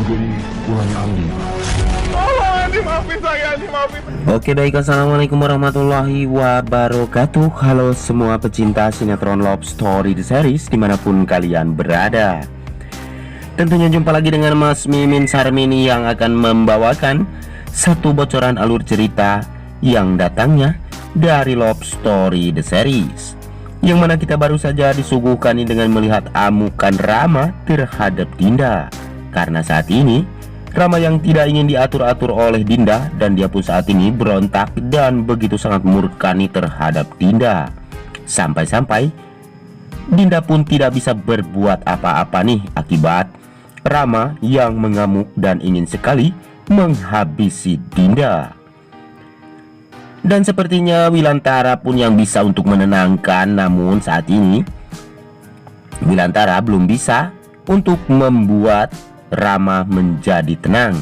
jadi ulahnya Andi. Tolong Andi, maafin saya Andi, maafin. Oke baik, assalamualaikum warahmatullahi wabarakatuh. Halo semua pecinta sinetron Love Story The Series dimanapun kalian berada. Tentunya jumpa lagi dengan Mas Mimin Sarmini yang akan membawakan satu bocoran alur cerita yang datangnya dari Love Story The Series, yang mana kita baru saja disuguhkan dengan melihat amukan Rama terhadap Dinda. Karena saat ini Rama yang tidak ingin diatur-atur oleh Dinda, dan dia pun saat ini berontak dan begitu sangat murkani terhadap Dinda. Sampai-sampai Dinda pun tidak bisa berbuat apa-apa nih akibat Rama yang mengamuk dan ingin sekali menghabisi Dinda. Dan sepertinya Wilantara pun yang bisa untuk menenangkan, namun saat ini Wilantara belum bisa untuk membuat Rama menjadi tenang,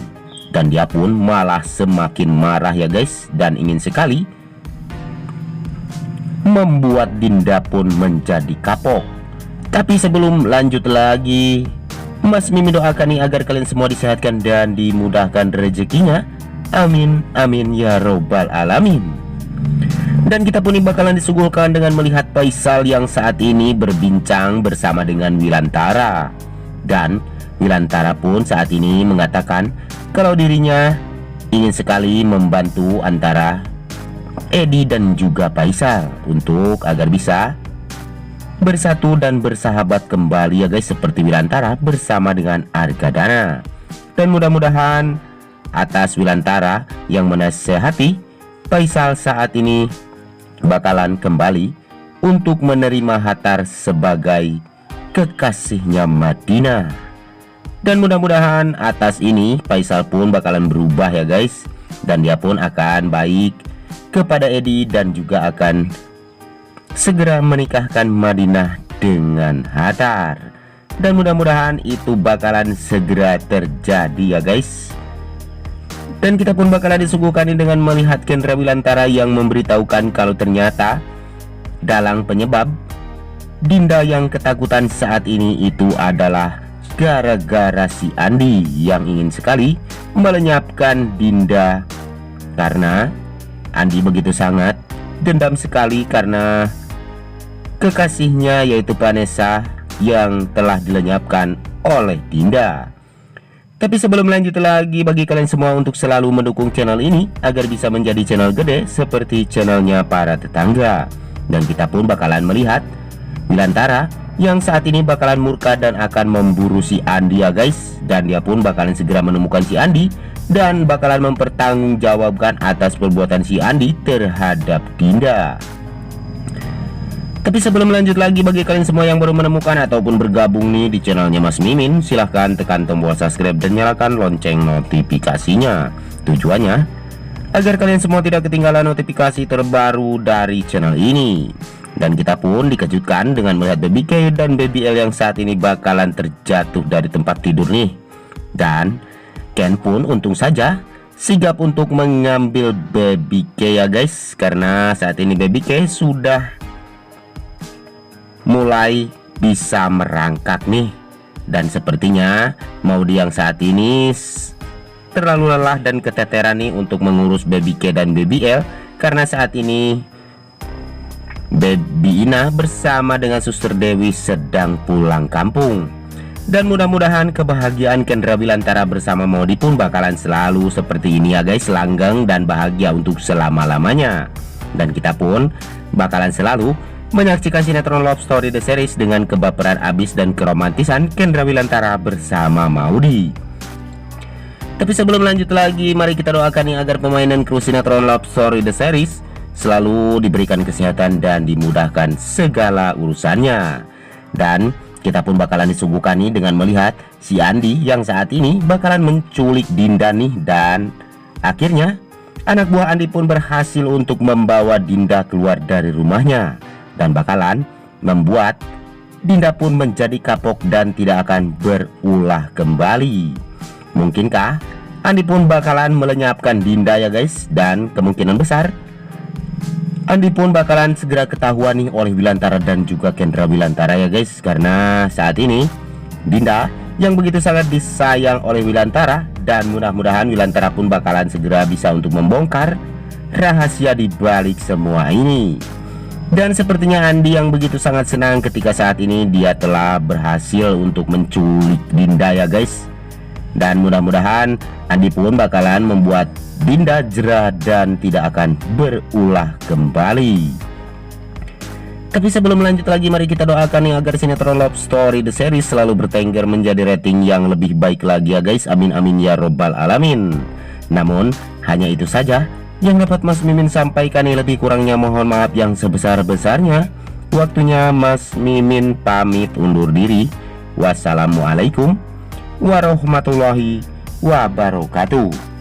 dan dia pun malah semakin marah ya guys, dan ingin sekali membuat Dinda pun menjadi kapok. Tapi sebelum lanjut lagi, Mas Mimin doakan nih agar kalian semua disehatkan dan dimudahkan rezekinya. Amin, amin ya robbal alamin. Dan kita pun bakalan disuguhkan dengan melihat Faisal yang saat ini berbincang bersama dengan Wilantara. Dan Wilantara pun saat ini mengatakan kalau dirinya ingin sekali membantu antara Edi dan juga Faisal untuk agar bisa bersatu dan bersahabat kembali ya guys, seperti Wilantara bersama dengan Argadana. Dan mudah-mudahan atas Wilantara yang menasehati Faisal saat ini bakalan kembali untuk menerima Hathar sebagai kekasihnya Madinah. Dan mudah-mudahan atas ini Faisal pun bakalan berubah ya guys, dan dia pun akan baik kepada Edi dan juga akan segera menikahkan Madinah dengan Hathar. Dan mudah-mudahan itu bakalan segera terjadi ya guys. Dan kita pun bakalan disuguhkan dengan melihat Kendra Wilantara yang memberitahukan kalau ternyata dalang penyebab Dinda yang ketakutan saat ini itu adalah gara-gara si Andi yang ingin sekali melenyapkan Dinda, karena Andi begitu sangat dendam sekali karena kekasihnya yaitu Vanessa yang telah dilenyapkan oleh Dinda. Tapi sebelum lanjut lagi, bagi kalian semua untuk selalu mendukung channel ini agar bisa menjadi channel gede seperti channelnya para tetangga. Dan kita pun bakalan melihat Wilantara yang saat ini bakalan murka dan akan memburu si Andi ya guys. Dan dia pun bakalan segera menemukan si Andi dan bakalan mempertanggungjawabkan atas perbuatan si Andi terhadap Dinda. Tapi sebelum lanjut lagi, bagi kalian semua yang baru menemukan ataupun bergabung nih di channelnya Mas Mimin, silahkan tekan tombol subscribe dan nyalakan lonceng notifikasinya. Tujuannya agar kalian semua tidak ketinggalan notifikasi terbaru dari channel ini. Dan kita pun dikejutkan dengan melihat Baby K dan Baby L yang saat ini bakalan terjatuh dari tempat tidur nih. Dan Ken pun untung saja sigap untuk mengambil Baby K ya guys, karena saat ini Baby K sudah mulai bisa merangkak nih. Dan sepertinya Maudi yang saat ini terlalu lelah dan keteteran nih untuk mengurus Baby K dan Baby L, karena saat ini Baby Ina bersama dengan Suster Dewi sedang pulang kampung. Dan mudah-mudahan kebahagiaan Kendra Wilantara bersama Maudi pun bakalan selalu seperti ini ya guys, langgeng dan bahagia untuk selama-lamanya. Dan kita pun bakalan selalu menyaksikan sinetron Love Story The Series dengan kebaperan abis dan keromantisan Kendra Wilantara bersama Maudi. Tapi sebelum lanjut lagi, mari kita doakan nih agar pemain dan kru sinetron Love Story The Series selalu diberikan kesehatan dan dimudahkan segala urusannya. Dan kita pun bakalan disuguhkan nih dengan melihat si Andi yang saat ini bakalan menculik Dinda nih. Dan akhirnya anak buah Andi pun berhasil untuk membawa Dinda keluar dari rumahnya, dan bakalan membuat Dinda pun menjadi kapok dan tidak akan berulah kembali. Mungkinkah Andi pun bakalan melenyapkan Dinda ya guys, dan kemungkinan besar Andi pun bakalan segera ketahuan nih oleh Wilantara dan juga Kendra Wilantara ya guys, karena saat ini Dinda yang begitu sangat disayang oleh Wilantara, dan mudah-mudahan Wilantara pun bakalan segera bisa untuk membongkar rahasia di balik semua ini. Dan sepertinya Andi yang begitu sangat senang ketika saat ini dia telah berhasil untuk menculik Dinda ya guys. Dan mudah-mudahan Andi pun bakalan membuat Dinda jerah dan tidak akan berulah kembali. Tapi sebelum lanjut lagi, mari kita doakan yang agar sinetron Love Story The Series selalu bertengger menjadi rating yang lebih baik lagi ya guys. Amin amin ya robbal alamin. Namun hanya itu saja yang dapat Mas Mimin sampaikan, lebih kurangnya mohon maaf yang sebesar-besarnya. Waktunya Mas Mimin pamit undur diri. Wassalamualaikum warahmatullahi wabarakatuh.